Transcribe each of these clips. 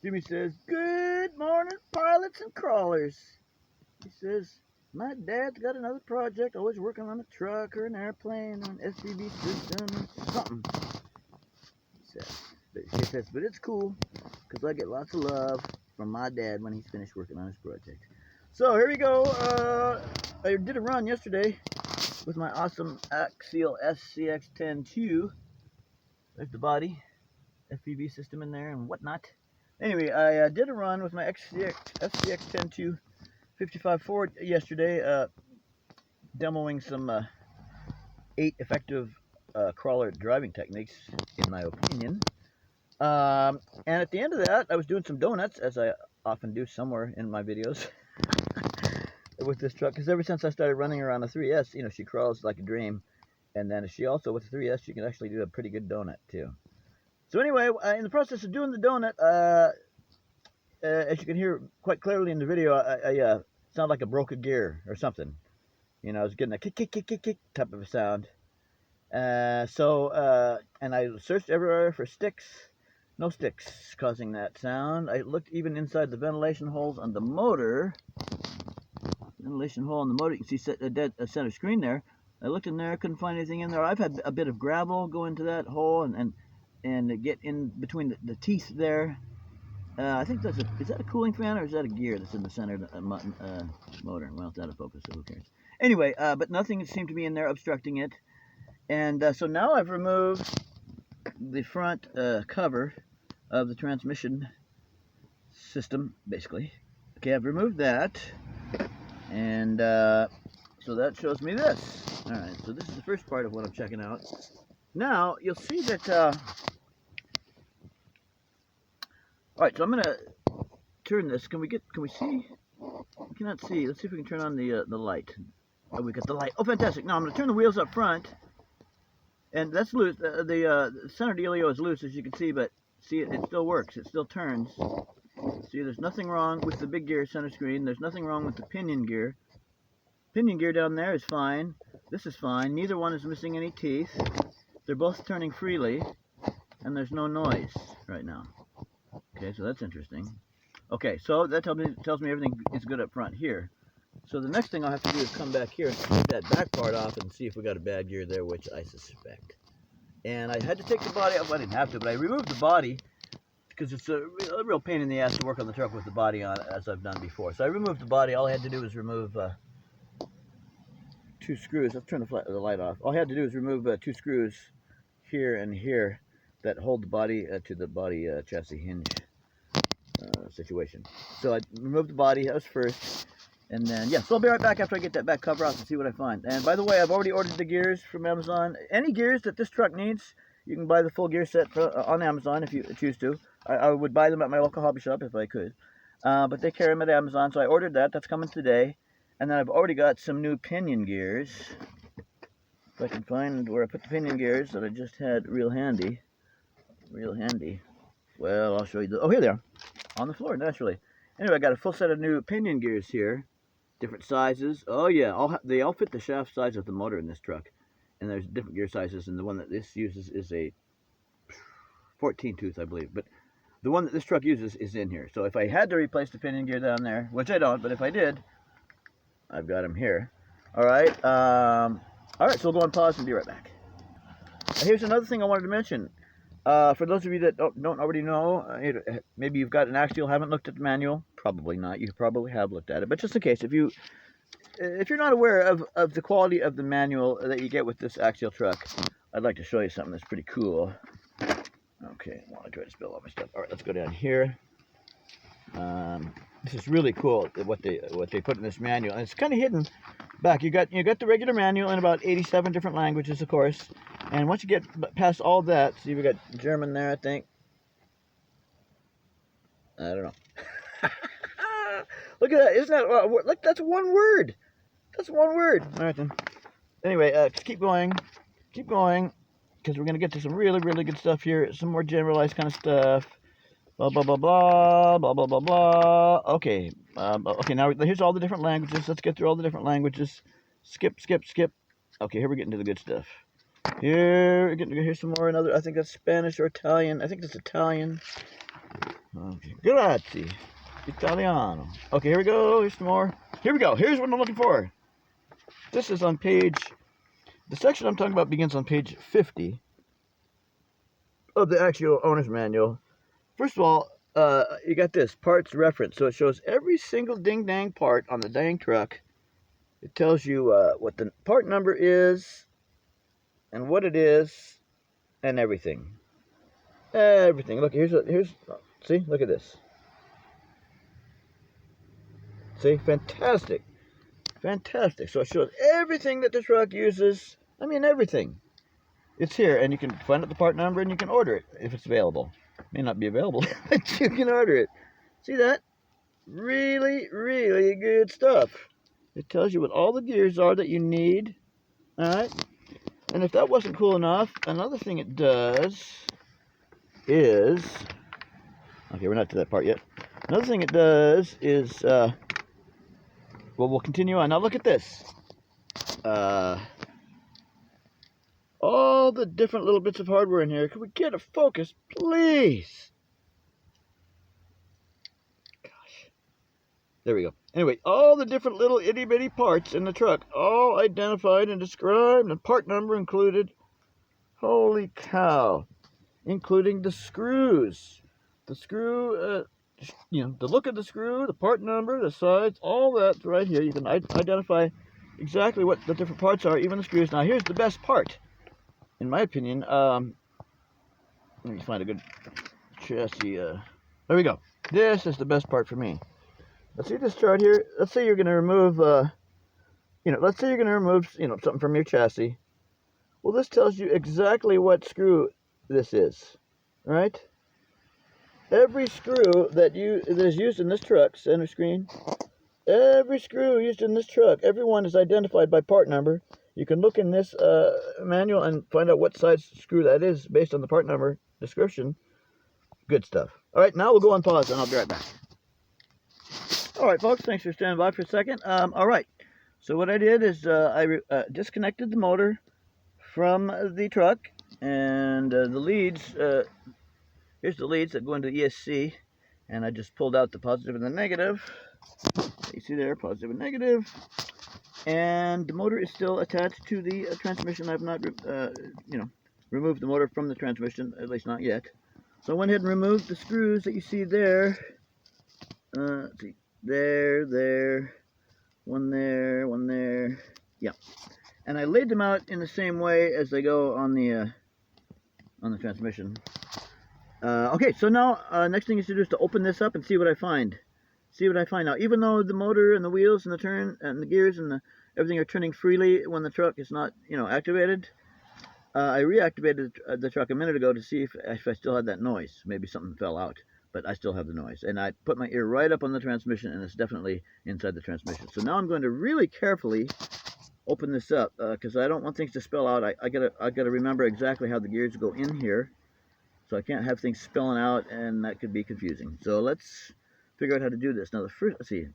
Jimmy says, "Good morning, pilots and crawlers." He says, "My dad's got another project, always working on a truck or an airplane or an SCV system or something." He says, "But it's cool, because I get lots of love from my dad when he's finished working on his project." So here we go. I did a run yesterday with my awesome Axial SCX10II. There's the body, FPV system in there and whatnot. Anyway, I did a run with my SCX10II 55 Ford yesterday, demoing some 8 effective crawler driving techniques, in my opinion. And at the end of that, I was doing some donuts, as I often do somewhere in my videos, with this truck. Because ever since I started running around a 3S, you know, she crawls like a dream. And then she also, with the 3S, she can actually do a pretty good donut, too. So anyway, in the process of doing the donut, as you can hear quite clearly in the video, I sound like I broke a gear or something. You know, I was getting a kick, kick, kick, kick, kick type of a sound. And I searched everywhere for sticks. No sticks causing that sound. I looked even inside the ventilation holes on the motor. Ventilation hole on the motor, you can see a center screen there. I looked in there, couldn't find anything in there. I've had a bit of gravel go into that hole and get in between the teeth there. I think is that a cooling fan or is that a gear that's in the center of the motor? Well, it's out of focus, so who cares? Anyway, but nothing seemed to be in there obstructing it. And so now I've removed the front cover of the transmission system, basically. Okay, I've removed that. And so that shows me this. Alright, so this is the first part of what I'm checking out. Now, you'll see that... Alright, so I'm going to turn this. Can we see? We cannot see. Let's see if we can turn on the light. Oh, we got the light. Oh, fantastic. Now, I'm going to turn the wheels up front. And that's loose. The center dealio is loose, as you can see, but see, it still works. It still turns. See, there's nothing wrong with the big gear center screen. There's nothing wrong with the pinion gear. Pinion gear down there is fine. This is fine. Neither one is missing any teeth. They're both turning freely, and there's no noise right now. Okay, so that's interesting. Okay, so that tells me everything is good up front here. So the next thing I'll have to do is come back here and take that back part off and see if we got a bad gear there, which I suspect. And I had to take the body off. I didn't have to, but I removed the body because it's a real pain in the ass to work on the truck with the body on, as I've done before. So I removed the body. All I had to do was remove 2 screws. Let's turn the light off. All I had to do is remove 2 screws here and here that hold the body to the body chassis hinge situation. So I removed the body. That was first. And then, yeah, so I'll be right back after I get that back cover off and see what I find. And by the way, I've already ordered the gears from Amazon. Any gears that this truck needs, you can buy the full gear set on Amazon if you choose to. I would buy them at my local hobby shop if I could. But they carry them at Amazon, so I ordered that. That's coming today. And then I've already got some new pinion gears. If I can find where I put the pinion gears that I just had real handy. Real handy. Well, I'll show you. Oh, here they are. On the floor, naturally. Anyway, I got a full set of new pinion gears here. Different sizes. Oh yeah, they all fit the shaft size of the motor in this truck. And there's different gear sizes, and the one that this uses is a 14 tooth, I believe. But the one that this truck uses is in here. So if I had to replace the pinion gear down there, which I don't, but if I did, I've got them here. Alright, alright, so we'll go on pause and be right back. Here's another thing I wanted to mention. For those of you that don't already know, maybe you've got an Axial, haven't looked at the manual. Probably not. You probably have looked at it. But just in case, if you're not aware of the quality of the manual that you get with this Axial truck, I'd like to show you something that's pretty cool. Okay, I want to try to spill all my stuff. All right, let's go down here. This is really cool what they put in this manual, and it's kind of hidden back. You got the regular manual in about 87 different languages, of course. And once you get past all that, see, we got German there, I think. I don't know. Look at that! Isn't that look? That's one word. That's one word. All right then. Anyway, just keep going, because we're gonna get to some really good stuff here. Some more generalized kind of stuff. Blah blah blah blah blah blah blah blah. Okay. Okay. Now here's all the different languages. Let's get through all the different languages. Skip. Okay, here we're getting to the good stuff. Here's some more. I think that's Spanish or Italian. I think that's Italian. Okay, grazie. Italiano. Okay, here we go. Here's some more. Here we go. Here's what I'm looking for. This is on page, the section I'm talking about begins on page 50 of the Axial Owner's Manual. First of all, you got this, parts reference. So it shows every single ding-dang part on the dang truck. It tells you what the part number is and what it is and everything. Everything. Look, here's, see, look at this. See, fantastic. Fantastic. So it shows everything that the truck uses. I mean, everything. It's here, and you can find out the part number, and you can order it if it's available. It may not be available, but you can order it. See that? Really, really good stuff. It tells you what all the gears are that you need. All right? And if that wasn't cool enough, another thing it does is... Okay, we're not to that part yet. Another thing it does is... well, we'll continue on. Now look at this. All the different little bits of hardware in here. Can we get a focus, please? Gosh. There we go. Anyway, all the different little itty-bitty parts in the truck, all identified and described, and part number included. Holy cow. Including the screws. The screw, you know, the look of the screw, the part number, the size, all that's right here. You can identify exactly what the different parts are, even the screws. Now, here's the best part. In my opinion, let me find a good chassis. There we go. This is the best part for me. Let's see this chart here. Let's say you're going to remove, let's say you're going to remove, something from your chassis. Well, this tells you exactly what screw this is, right? Every screw that is used in this truck, center screen, every screw used in this truck, everyone is identified by part number. You can look in this manual and find out what size screw that is based on the part number description. Good stuff. All right, now we'll go on pause and I'll be right back. All right, folks, thanks for standing by for a second. All right, so what I did is I disconnected the motor from the truck, and the leads, here's the leads that go into the ESC, and I just pulled out the positive and the negative. You see there, positive and negative. And the motor is still attached to the transmission. I've not, removed the motor from the transmission, at least not yet. So I went ahead and removed the screws that you see there. Let's see, there, one there, yeah. And I laid them out in the same way as they go on the transmission. Okay, so now next thing is to do is to open this up and see what I find. See what I find now. Even though the motor and the wheels and the turn and the gears and everything are turning freely when the truck is not, activated, I reactivated the truck a minute ago to see if I still had that noise. Maybe something fell out, but I still have the noise. And I put my ear right up on the transmission, and it's definitely inside the transmission. So now I'm going to really carefully open this up because I don't want things to spill out. I gotta remember exactly how the gears go in here, so I can't have things spilling out, and that could be confusing. So let's figure out how to do this. Now, let's see.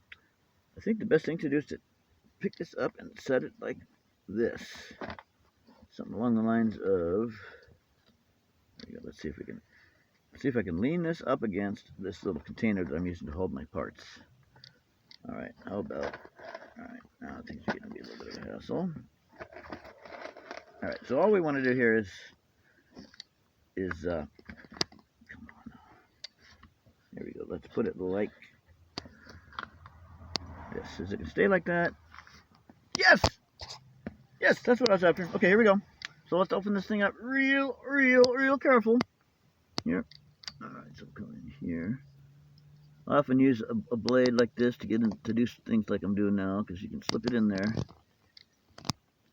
I think the best thing to do is to pick this up and set it like this. Something along the lines of, there we go. Let's see if I can lean this up against this little container that I'm using to hold my parts. All right, how about, all right, now things are going to be a little bit of a hassle. All right, so all we want to do here is come on. There we go. Let's put it like this. Is it going to stay like that? Yes! Yes, that's what I was after. Okay, here we go. So let's open this thing up real careful. Here. All right, so come in here. I often use a blade like this to get to do things like I'm doing now, because you can slip it in there.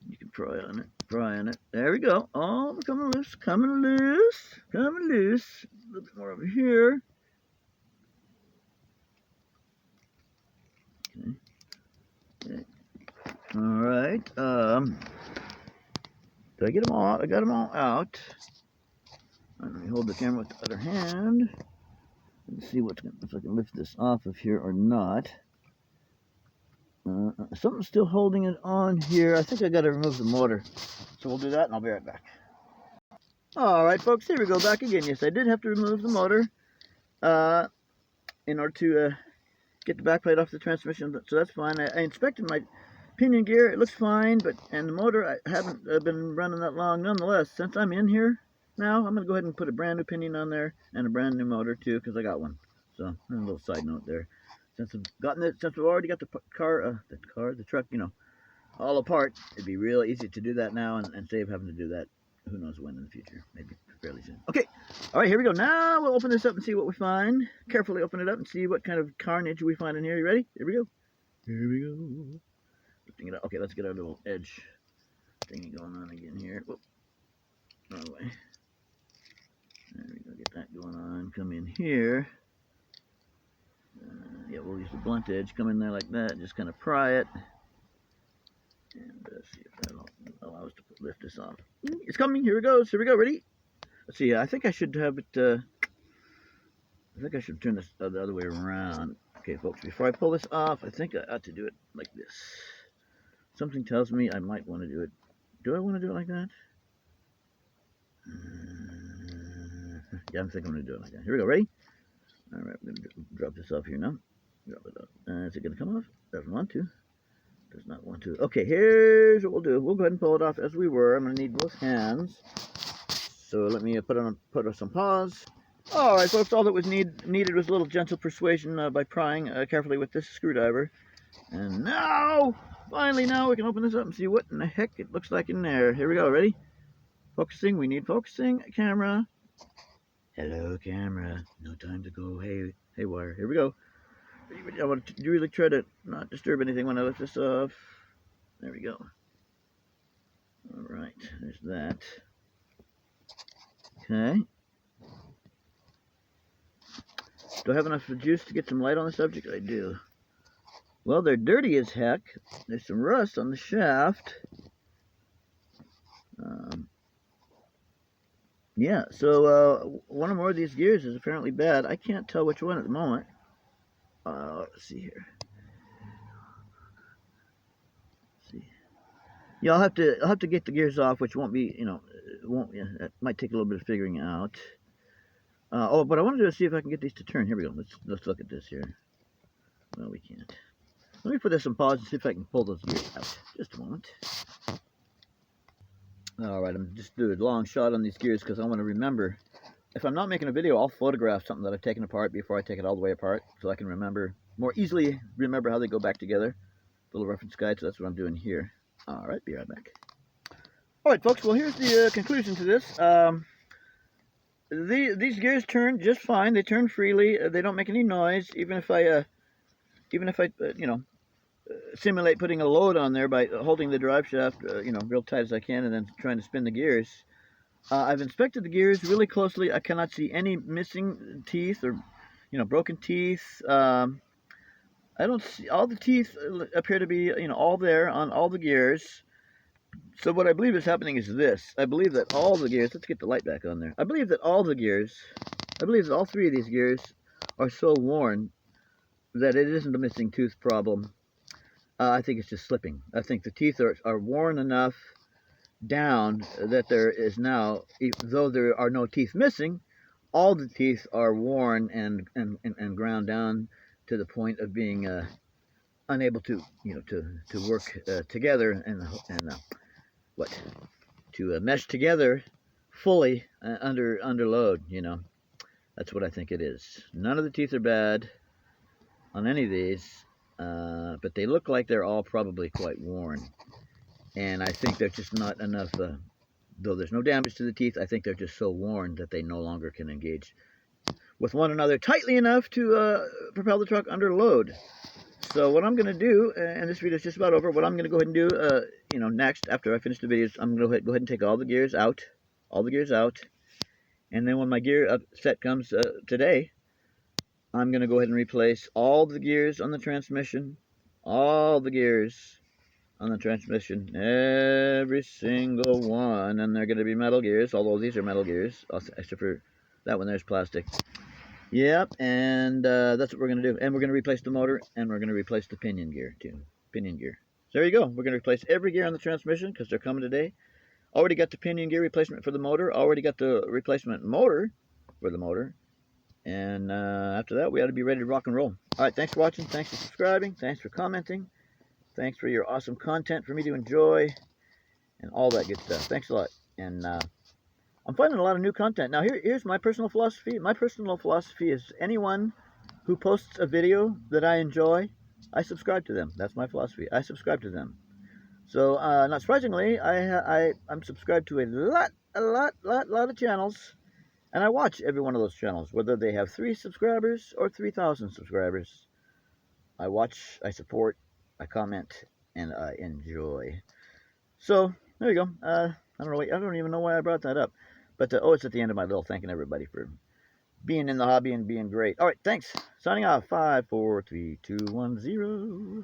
You can pry on it. There we go. Oh, coming loose. A little bit more over here. Okay. All right. Did I get them all out? I got them all out. Let me hold the camera with the other hand. Let's see if I can lift this off of here or not. Something's still holding it on here. I think I got to remove the motor. So we'll do that, and I'll be right back. All right, folks, here we go back again. Yes, I did have to remove the motor. in order to get the back plate off the transmission, so that's fine. I inspected my pinion gear, it looks fine, and the motor, I haven't been running that long. Nonetheless, since I'm in here now, I'm going to go ahead and put a brand new pinion on there, and a brand new motor too, because I got one. So, a little side note there. Since we've already got the truck, you know, all apart, it'd be real easy to do that now and save having to do that who knows when in the future, maybe fairly soon. Okay, all right, here we go. Now we'll open this up and see what we find. Carefully open it up and see what kind of carnage we find in here. You ready? Here we go. Here we go. Lifting it up. Okay, let's get our little edge thingy going on again here. Whoop. Wrong way. There we go. Get that going on. Come in here. Yeah, we'll use the blunt edge. Come in there like that. Just kind of pry it. And see if that'll allow us to lift this off. It's coming. Here it goes. Here we go. Ready? Let's see. I think I should have it. I think I should turn this the other way around. Okay, folks. Before I pull this off, I think I ought to do it like this. Something tells me I might want to do it. Do I want to do it like that? Yeah, I think I'm going to do it like that. Here we go. Ready? All right. I'm going to drop this off here now. Drop it up. Is it going to come off? Doesn't want to. Does not want to. Okay, here's what we'll do. We'll go ahead and pull it off as we were. I'm going to need both hands. So let me put on some pause. All right, folks. All that was needed was a little gentle persuasion by prying carefully with this screwdriver. And now, finally, now we can open this up and see what in the heck it looks like in there. Here we go. Ready? Focusing. We need focusing. Camera. Hello, camera. No time to go haywire. Here we go. I want to really try to not disturb anything when I lift this off. There we go. All right, there's that. Okay. Do I have enough juice to get some light on the subject? I do. Well, they're dirty as heck. There's some rust on the shaft. Yeah, so one or more of these gears is apparently bad. I can't tell which one at the moment. Let's see here. Let's see. Yeah, I'll have to get the gears off, which won't be, you know, it might take a little bit of figuring out. Oh, but I wanted to see if I can get these to turn. Here we go. Let's look at this here. Well, we can't. Let me put this on pause and see if I can pull those gears out. Just a moment. All right, I'm just doing a long shot on these gears because I want to remember. If I'm not making a video, I'll photograph something that I've taken apart before I take it all the way apart, so I can more easily remember how they go back together. Little reference guide, so that's what I'm doing here. All right, be right back. All right, folks. Well, here's the conclusion to this. These gears turn just fine. They turn freely. They don't make any noise, even if I you know, simulate putting a load on there by holding the drive shaft, you know, real tight as I can, and then trying to spin the gears. I've inspected the gears really closely. I cannot see any missing teeth or, you know, broken teeth. I don't see, all the teeth appear to be, you know, all there on all the gears. So what I believe is happening is this. I believe that all the gears, let's get the light back on there. I believe that all three of these gears are so worn that it isn't a missing tooth problem. I think it's just slipping. I think the teeth are worn enough down that there is now, though there are no teeth missing, all the teeth are worn and ground down to the point of being unable to, you know, to work together and to mesh together fully under load. You know, that's what I think it is. None of the teeth are bad on any of these, but they look like they're all probably quite worn. And I think there's just not enough, though there's no damage to the teeth, I think they're just so worn that they no longer can engage with one another tightly enough to propel the truck under load. So what I'm going to do, and this video is just about over, what I'm going to go ahead and do, you know, next, after I finish the videos, I'm going to go ahead and take all the gears out, and then when my gear set comes today, I'm going to go ahead and replace all the gears on the transmission, every single one, and they're going to be metal gears, although these are metal gears, except for that one there's plastic. Yep, and that's what we're going to do. And we're going to replace the motor, and we're going to replace the pinion gear too. Pinion gear. So there you go. We're going to replace every gear on the transmission because they're coming today. Already got the pinion gear replacement for the motor. Already got the replacement motor for the motor. And after that, we ought to be ready to rock and roll. All right, thanks for watching. Thanks for subscribing. Thanks for commenting. Thanks for your awesome content for me to enjoy and all that good stuff. Thanks a lot. And I'm finding a lot of new content. Now, here's my personal philosophy. My personal philosophy is anyone who posts a video that I enjoy, I subscribe to them. That's my philosophy. I subscribe to them. So, not surprisingly, I'm subscribed to a lot of channels. And I watch every one of those channels, whether they have 3 subscribers or 3,000 subscribers. I watch, I support, I comment, and I enjoy. So, there you go. I don't even know why I brought that up. But, oh, it's at the end of my little thanking everybody for being in the hobby and being great. All right, thanks. Signing off. 5, 4, 3, 2, 1, 0.